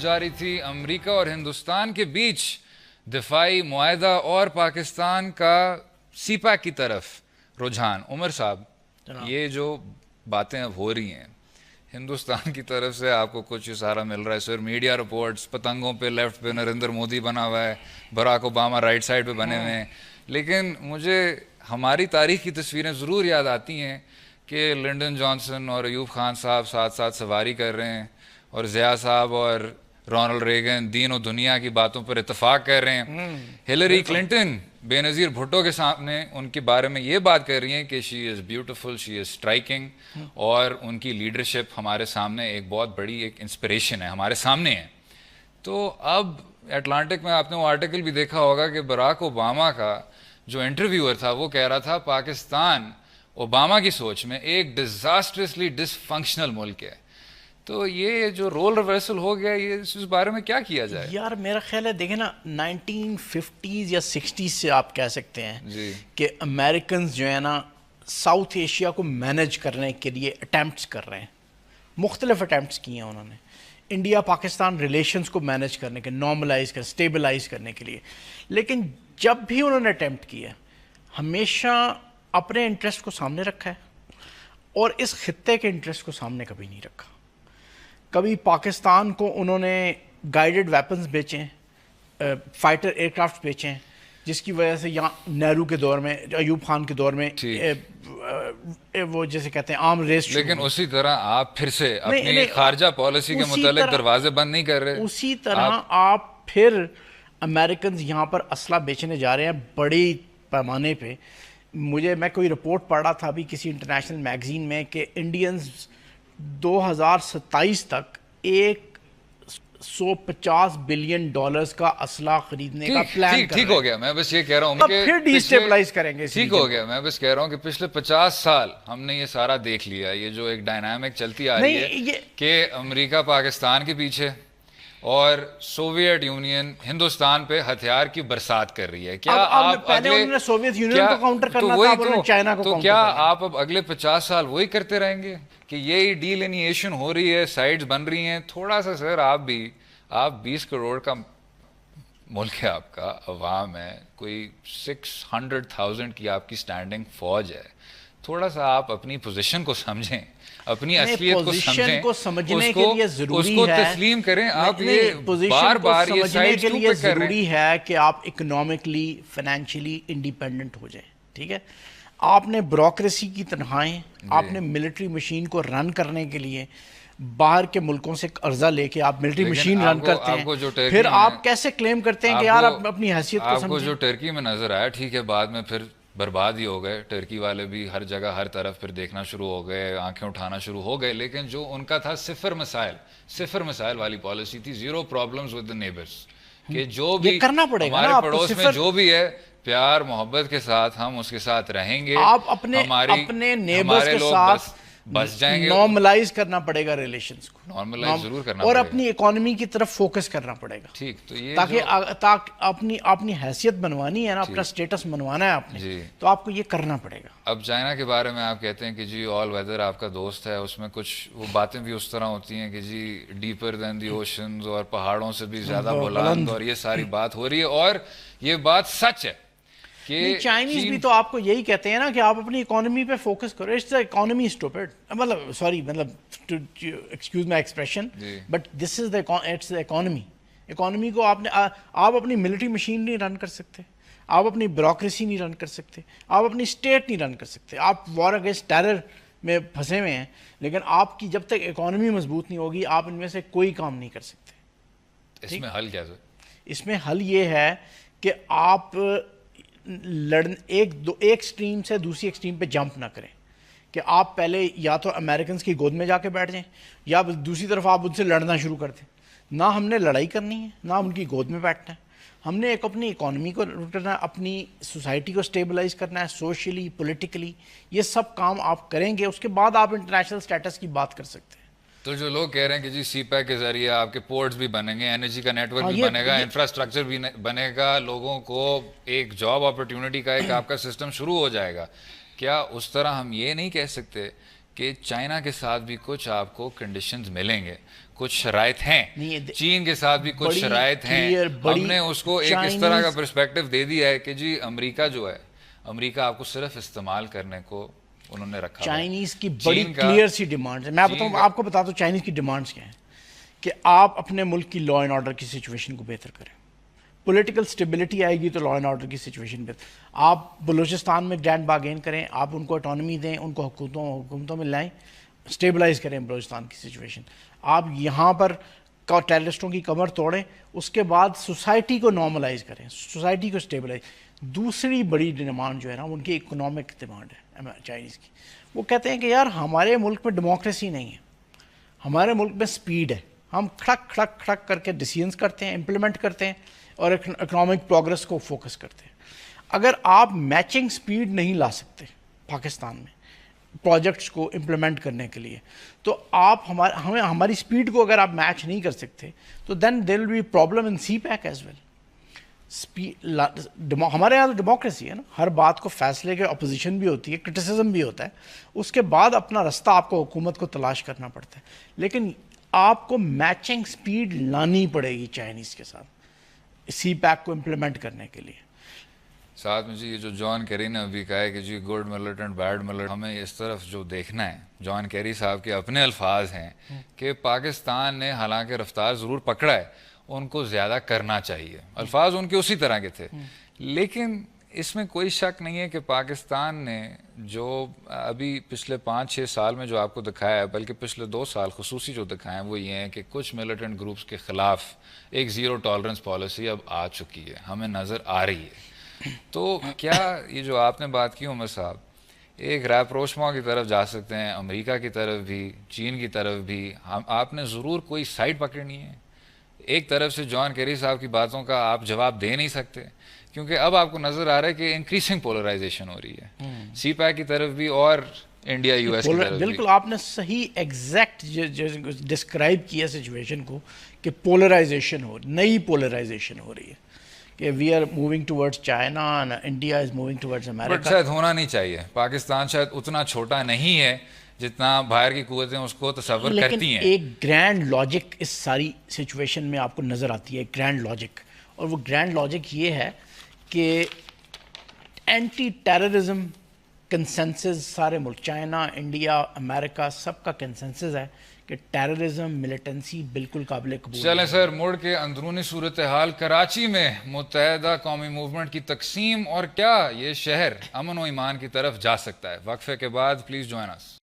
جا رہی تھی امریکہ اور ہندوستان کے بیچ دفاعی معاہدہ اور پاکستان کا سی پیک کی طرف رجحان. عمر صاحب, یہ جو باتیں اب ہو رہی ہیں ہندوستان کی طرف سے آپ کو کچھ اشارہ مل رہا ہے سر, میڈیا رپورٹس پتنگوں پہ لیفٹ پہ نریندر مودی بنا ہوا ہے, براک اوباما رائٹ سائڈ پہ بنے ہوئے ہیں, لیکن مجھے ہماری تاریخ کی تصویریں ضرور یاد آتی ہیں کہ لنڈن جانسن اور ایوب خان صاحب ساتھ ساتھ سواری کر رہے ہیں اور ضیاء صاحب اور رونلڈ ریگن دین و دنیا کی باتوں پر اتفاق کر رہے ہیں. ہلری کلنٹن بے نظیر بھٹو کے سامنے ان کے بارے میں یہ بات کر رہی ہیں کہ شی is beautiful, she is striking, اور ان کی لیڈرشپ ہمارے سامنے ایک بہت بڑی ایک انسپریشن ہے, ہمارے سامنے ہے. تو اب اٹلانٹک میں آپ نے وہ آرٹیکل بھی دیکھا ہوگا کہ براک اوباما کا جو انٹرویور تھا وہ کہہ رہا تھا پاکستان اوباما کی سوچ میں ایک ڈیزاسٹرسلی ڈس فنکشنل ملک ہے. تو یہ جو رول ریورسل ہو گیا, یہ اس بارے میں کیا کیا جائے؟ یار میرا خیال ہے دیکھیں نا 1950s یا 60s سے آپ کہہ سکتے ہیں کہ امریکنز جو ہے نا ساؤتھ ایشیا کو مینج کرنے کے لیے اٹیمپٹس کر رہے ہیں, مختلف اٹیمپٹس کیے ہیں انہوں نے انڈیا پاکستان ریلیشنز کو مینج کرنے کے, نارملائز کر اسٹیبلائز کرنے کے لیے. لیکن جب بھی انہوں نے اٹیمپٹ کیا ہمیشہ اپنے انٹرسٹ کو سامنے رکھا ہے اور اس خطے کے انٹرسٹ کو سامنے کبھی نہیں رکھا. کبھی پاکستان کو انہوں نے گائیڈڈ ویپنز بیچے, فائٹر ایئر کرافٹ بیچے ہیں, جس کی وجہ سے یہاں نہرو کے دور میں, ایوب خان کے دور میں وہ جیسے کہتے ہیں عام ریس. لیکن اسی طرح آپ پھر سے اپنی خارجہ پالیسی کے متعلق دروازے بند نہیں کر رہے. اسی طرح آپ پھر امریکنز یہاں پر اسلحہ بیچنے جا رہے ہیں بڑی پیمانے پہ. میں کوئی رپورٹ پڑھ رہا تھا ابھی کسی انٹرنیشنل میگزین میں کہ انڈینز 2027 تک $150 بلین کا اسلحہ خریدنے کا پلان کر رہے ہیں. ٹھیک ہو گیا, میں بس یہ کہہ رہا ہوں کہ پھر ڈی اسٹیبلائز کریں گے. ٹھیک ہو گیا, میں بس کہہ رہا ہوں کہ پچھلے 50 سال ہم نے یہ سارا دیکھ لیا, یہ جو ایک ڈائنامک چلتی آ رہی ہے کہ امریکہ پاکستان کے پیچھے اور سوویت یونین ہندوستان پہ ہتھیار کی برسات کر رہی ہے. کیا آپ سوویت یونین کو کاؤنٹر کرنا تھا, چائنا کو, تو کیا آپ اب اگلے 50 سال وہی کرتے رہیں گے کہ یہی ڈیلینیشن ہو رہی ہے, سائڈز بن رہی ہیں؟ تھوڑا سا سر آپ 20 کروڑ کا ملک ہے آپ کا, عوام ہے, کوئی 600,000 کی آپ کی سٹینڈنگ فوج ہے. تھوڑا سا آپ اپنی پوزیشن کو سمجھیں, اپنی اصلیت کو سمجھیں, کو سمجھنے کے لیے ضروری ہے, اس کو تسلیم کریں. آپ یہ بار بار یہ سمجھنے کے لیے ضروری ہے کہ آپ اکنامکلی فائنینشلی انڈیپینڈنٹ ہو جائیں. ٹھیک ہے, آپ نے بیوروکریسی کی تنخواہیں, آپ نے ملٹری مشین کو رن کرنے کے لیے باہر کے ملکوں سے قرضہ لے کے آپ ملٹری مشین رن کرتے ہیں, پھر آپ کیسے کلیم کرتے ہیں کہ یار آپ اپنی حیثیت کو سمجھیں؟ آپ کو جو ٹرکی میں نظر آیا, ٹھیک ہے, بعد میں پھر برباد ہی ہو گئے, ٹرکی والے بھی ہر جگہ ہر طرف پھر دیکھنا شروع ہو گئے, آنکھیں اٹھانا شروع ہو گئے. لیکن جو ان کا تھا صفر مسائل والی پالیسی تھی, zero problems with the neighbours, کہ جو بھی ہمارے پڑوس میں جو بھی ہے پیار محبت کے ساتھ ہم اس کے ساتھ رہیں گے. آپ اپنے نیبرز کے ساتھ بس جائیں گے. نارملائز کرنا پڑے گا ریلیشنز کو, نارملائز ضرور کرنا اور اپنی اکانومی کی طرف فوکس کرنا پڑے گا. ٹھیک, تو یہ تاکہ اپنی حیثیت بنوانی ہے نا, اپنا سٹیٹس بنوانا ہے آپ نے, تو آپ کو یہ کرنا پڑے گا. اب چائنا کے بارے میں آپ کہتے ہیں کہ جی آل ویدر آپ کا دوست ہے, اس میں کچھ وہ باتیں بھی اس طرح ہوتی ہیں کہ جی ڈیپر دین دی اوشنز, اور پہاڑوں سے بھی زیادہ بلند, اور یہ ساری بات ہو رہی ہے, اور یہ بات سچ ہے. چائنیز بھی تو آپ کو یہی کہتے ہیں نا کہ آپ اپنی اکانومی پہ فوکس کرو. اٹس اکانومی اسٹوپڈ, مطلب excuse my expression, but this is it's the economy. Economy کو آپ اپنی ملٹری مشین نہیں رن کر سکتے, آپ اپنی بیوروکریسی نہیں رن کر سکتے, آپ اپنی اسٹیٹ نہیں رن کر سکتے. آپ وار اگینسٹ ٹیرر میں پھنسے ہوئے ہیں, لیکن آپ کی جب تک اکانومی مضبوط نہیں ہوگی آپ ان میں سے کوئی کام نہیں کر سکتے. اس میں حل کیا ہے؟ اس میں حل یہ ہے کہ آپ ایک سٹریم سے دوسری ایکسٹریم پہ جمپ نہ کریں, کہ آپ پہلے یا تو امریکنز کی گود میں جا کے بیٹھ جائیں, یا دوسری طرف آپ ان سے لڑنا شروع کر دیں. نہ ہم نے لڑائی کرنی ہے, نہ ان کی گود میں بیٹھنا ہے. ہم نے ایک اپنی اکانومی کو کرنا ہے, اپنی سوسائٹی کو اسٹیبلائز کرنا ہے, سوشلی پولیٹیکلی. یہ سب کام آپ کریں گے, اس کے بعد آپ انٹرنیشنل اسٹیٹس کی بات کر سکتے ہیں. تو جو لوگ کہہ رہے ہیں کہ جی سی پیک کے ذریعے آپ کے پورٹس بھی بنیں گے, انرجی کا نیٹ ورک بھی بنے گا, انفراسٹرکچر بھی بنے گا, لوگوں کو ایک جاب اپرچونٹی کا ایک آپ کا سسٹم شروع ہو جائے گا, کیا اس طرح ہم یہ نہیں کہہ سکتے کہ چائنا کے ساتھ بھی کچھ آپ کو کنڈیشنز ملیں گے, کچھ شرائط ہیں, چین کے ساتھ بھی کچھ شرائط ہیں, ہم نے اس کو ایک اس طرح کا پرسپیکٹو دے دیا ہے کہ جی امریکہ جو ہے, امریکہ آپ کو صرف استعمال کرنے کو انہوں نے رکھا. چائنیز کی بڑی کلیئر سی ڈیمانڈ ہے, میں بتاؤں آپ کو بتا دوں چائنیز کی ڈیمانڈز کیا ہیں, کہ آپ اپنے ملک کی لا اینڈ آرڈر کی سچویشن کو بہتر کریں. پولیٹیکل سٹیبلٹی آئے گی تو لا اینڈ آرڈر کی سچویشن بہتر. آپ بلوچستان میں گرینڈ باگین کریں, آپ ان کو اٹانومی دیں, ان کو حکومتوں میں لائیں, اسٹیبلائز کریں بلوچستان کی سچویشن. آپ یہاں پر ٹیررسٹوں کی کمر توڑیں, اس کے بعد سوسائٹی کو نارملائز کریں, سوسائٹی کو اسٹیبلائز. دوسری بڑی ڈیمانڈ جو ہے نا ان کی اکنامک ڈیمانڈ ہے چائنیز کی. وہ کہتے ہیں کہ یار ہمارے ملک میں ڈیموکریسی نہیں ہے, ہمارے ملک میں سپیڈ ہے, ہم کھڑک کھڑک کھڑک کر کے ڈیسیژنس کرتے ہیں, امپلیمنٹ کرتے ہیں اور اکنامک پروگرس کو فوکس کرتے ہیں. اگر آپ میچنگ سپیڈ نہیں لا سکتے پاکستان میں پروجیکٹس کو امپلیمنٹ کرنے کے لیے, تو آپ ہماری سپیڈ کو اگر آپ میچ نہیں کر سکتے تو then there will be problem in CPEC as well. ہمارے یہاں تو ڈیموکریسی ہے نا, ہر بات کو فیصلے کے اپوزیشن بھی ہوتی ہے, کرٹیسزم بھی ہوتا ہے, اس کے بعد اپنا رستہ آپ کو حکومت کو تلاش کرنا پڑتا ہے. لیکن آپ کو میچنگ سپیڈ لانی پڑے گی چائنیز کے ساتھ سی پیک کو امپلیمنٹ کرنے کے لیے. ساتھ میں جی یہ جو جان کیری نے ابھی کہا ہے کہ جی گڈ ملٹنٹ بیڈ ملٹنٹ, ہمیں اس طرف جو دیکھنا ہے, جان کیری صاحب کے اپنے الفاظ ہیں کہ پاکستان نے حالانکہ رفتار ضرور پکڑا ہے, ان کو زیادہ کرنا چاہیے. الفاظ ان کے اسی طرح کے تھے, لیکن اس میں کوئی شک نہیں ہے کہ پاکستان نے جو ابھی پچھلے 5-6 سال میں جو آپ کو دکھایا ہے, بلکہ پچھلے 2 سال خصوصی جو دکھائے ہیں وہ یہ ہیں کہ کچھ ملیٹنٹ گروپس کے خلاف ایک زیرو ٹالرنس پالیسی اب آ چکی ہے, ہمیں نظر آ رہی ہے. تو کیا یہ جو آپ نے بات کی عمر صاحب, ایک ریپروشما کی طرف جا سکتے ہیں, امریکہ کی طرف بھی, چین کی طرف بھی, آپ نے ضرور کوئی سائڈ پکڑنی ہے. ایک طرف سے جان کیری صاحب کی باتوں کا آپ جواب دے نہیں سکتے, کیونکہ اب آپ کو نظر آ رہا ہے کہ انکریزنگ پولرائزیشن ہو رہی ہے سی پیک کی طرف بھی اور انڈیا یو ایس کی طرف بھی. بالکل آپ نے صحیح ایگزیکٹ ڈسکرائب کیا سچویشن کو کہ پولرائزیشن نئی پولرائزیشن ہو رہی ہے, کہ we are moving towards China and India is moving towards America. But شاید ہونا نہیں چاہیے, پاکستان شاید اتنا چھوٹا نہیں ہے جتنا باہر کی قوتیں اس کو تصور کرتی ہیں. لیکن ایک گرینڈ لاجک اس ساری سچویشن میں آپ کو نظر آتی ہے, گرینڈ لاجک, اور وہ گرینڈ لاجک یہ ہے کہ اینٹی ٹیررزم کنسنسس سارے ملک, چائنا, انڈیا, امریکہ, سب کا کنسنسس ہے کہ ٹیررزم, ملیٹنسی بالکل قابل قبول. چلیں سر, مڑ کے اندرونی صورتحال کراچی میں متحدہ قومی موومنٹ کی تقسیم اور کیا یہ شہر امن و ایمان کی طرف جا سکتا ہے. وقفے کے بعد پلیز جوائن اس.